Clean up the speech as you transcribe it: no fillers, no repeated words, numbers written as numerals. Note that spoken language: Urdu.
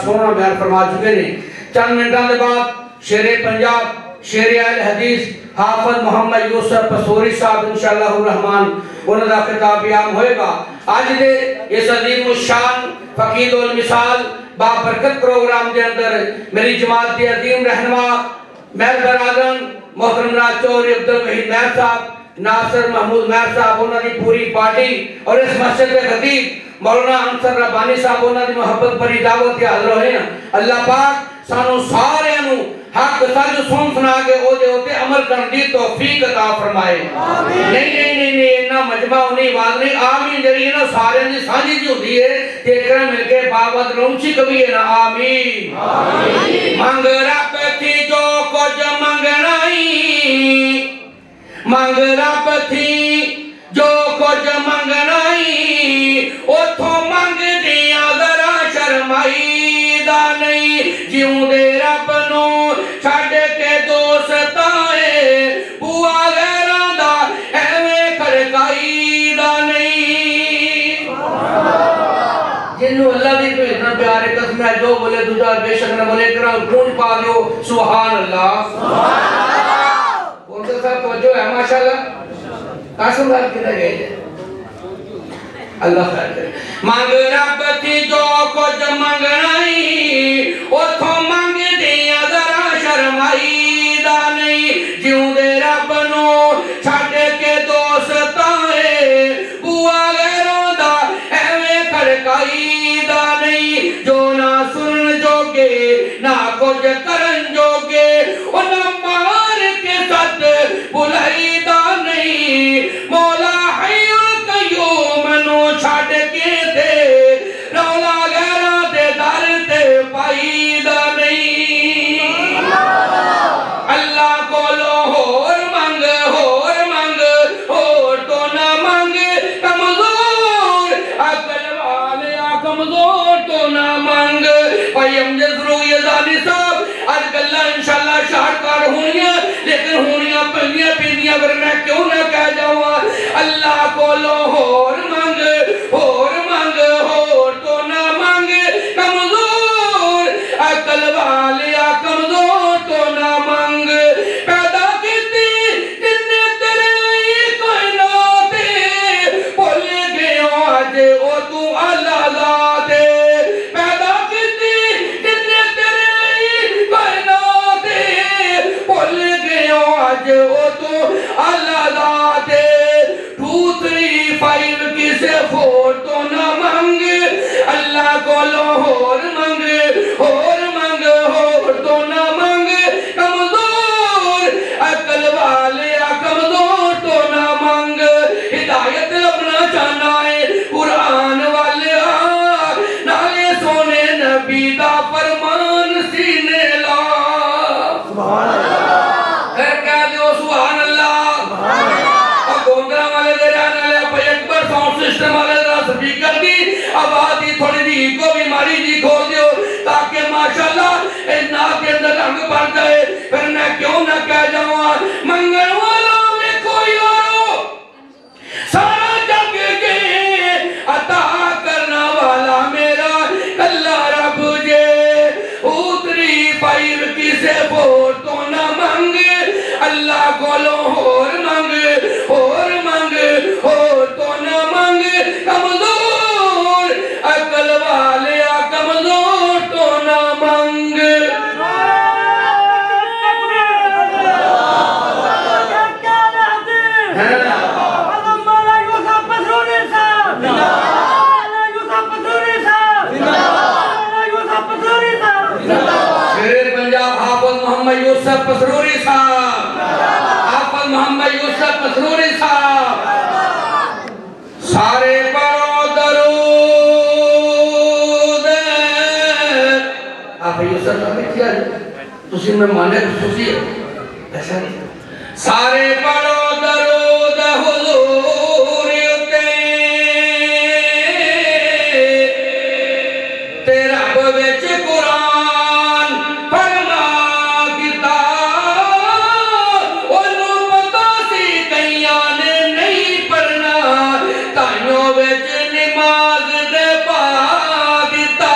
سونا بیان فرما چکے ہیں۔ چند منٹوں کے بعد شیر پنجاب شیر اہل حدیث حافظ محمد یوسف پسوری صاحب انشاءاللہ الرحمن انہوں کا خطاب بیان ہوئے گا۔ آج دے اس عظیم الشان فقید المثال بابرکت پروگرام کے اندر میری جماعت کے عظیم رہنما مہر برادران محترم راج چوہدری عبدالوحید مہر صاحب، ناصر محمود مہر صاحب انہوں کی پوری پارٹی اور اس مسجد کے خطیب مولانا انصر ربانی صاحب انہوں کی محبت بری دعوت کے حاضر ہوئے ہیں۔ اللہ پاک سانو سارے انہوں حق سج سن سنا کے او دے ہوتے عمل کرن دی توفیق عطا فرمائے۔ نہیں انہا مجمع انہی بات نہیں، آمین جری انہا سارے انہی سانجی جی ہوتی ہے تیکرہ مل کے بابت رونچی کبھی ہے نا آمین۔ مانگ رب تھی جو کچھ منگنائی، مانگ رب تھی جو کچھ منگنائی، اتھو مانگ دیا ذرا شرمائی دا نہیں، جیوں دے رب نو چھڑ کے دوست آئے، بوا غیران دا ایویں کھڑکائی دا نہیں۔ جنہوں اللہ دی تو اتنا پیارے قسم ہے، جو بولے دوجہ بے شک نہ بولے کرام گونج پا دیو سبحان اللہ۔ کون سا توجہ ہے ماشاءاللہ؟ قاسم بھائی کدھر گئے تھے؟ اللہ خیر کرے۔ مانگ رب تھی جو کچھ منگنائی، اتھو مانگ دیا ذرا شرمائی دا نہیں، جیوں دے رب نو چھڑ کے دوست آئے، بوا غیروں دا ایویں کھڑکائی دا نہیں، جو نہ سن جوگے نہ کچھ کرن جوگے، نہ مار کے ساتھ بلائی دا نہیں، مولا حی القیوم نو چھڑ کے دے، رولا غیرہ دے در تے پائی دا نہیں۔ اللہ کو لو ہور مانگ ہور تو نہ مانگ، کمزور عقل والے کمزور تو نہ مانگ۔ بھائی ہم جزرو یہ زانی صاحب آج گلہ انشاءاللہ شاہکار ہونیاں، لیکن ہونیاں پہنیاں پیدیاں پر میں کیوں نہ کہہ جاؤں، اللہ کو لو ہور مانگ ہور تو نہ مانگ، کمزور عقل والے کمزور تو نہ مانگ۔ پیدا کیتی جن نے تیرے لئی کائنات، بھول گئے آج او تو اللہ ذات، پیدا کیتی جن نے تیرے لئی کائنات، بھول گئے آج او تو اللہ ذات۔ 2 3 5 کسے فور تو نہ مانگ، اللہ کو لو ہور تو نہ مانگ، کمزور عقل والے کمزور تو نہ مانگ۔ ہدایت اپنا چاہنا ہے قرآن والے نالے سونے نبی دا فرمان سینے لا، سبحان اللہ پھر کہہ دیو سبحان اللہ۔ اور گوندرہ والے دران والے اپنے اکبر ساؤنڈ سسٹم والے دران سپیکر دی آبادی تھوڑی دی کو بھی ماری جی کھول دیو تاکہ ماشاءاللہ اس نات کے اندر رنگ پڑ جائے۔ پھر میں کیوں نہ کہہ جاؤں منگل والا میں کوئی آرو سارا جگ کے عطا کرنا والا میرا اللہ رب جے، اتری پائر کسے بور تو نہ مانگ، اللہ کو لو ہور تو نہ مانگ، کمزور عقل والے کمزور تو نہ مانگ۔ شیر پنجاب حافظ محمد یوسف پسروری صاحب، حافظ محمد یوسف پسروری صاحب، سارے پڑھو درود۔ آپ یوسف صاحب کیا ہے تسی میں مانے خصوصی ہے ایسا نہیں، سارے پڑھو درود حضور اتے، تیرا بوچ قرآن فرما کتاب، انہوں پتا سی کئیاں نے نہیں پڑھنا، تائیوں بچ نماز دے پا دیتا۔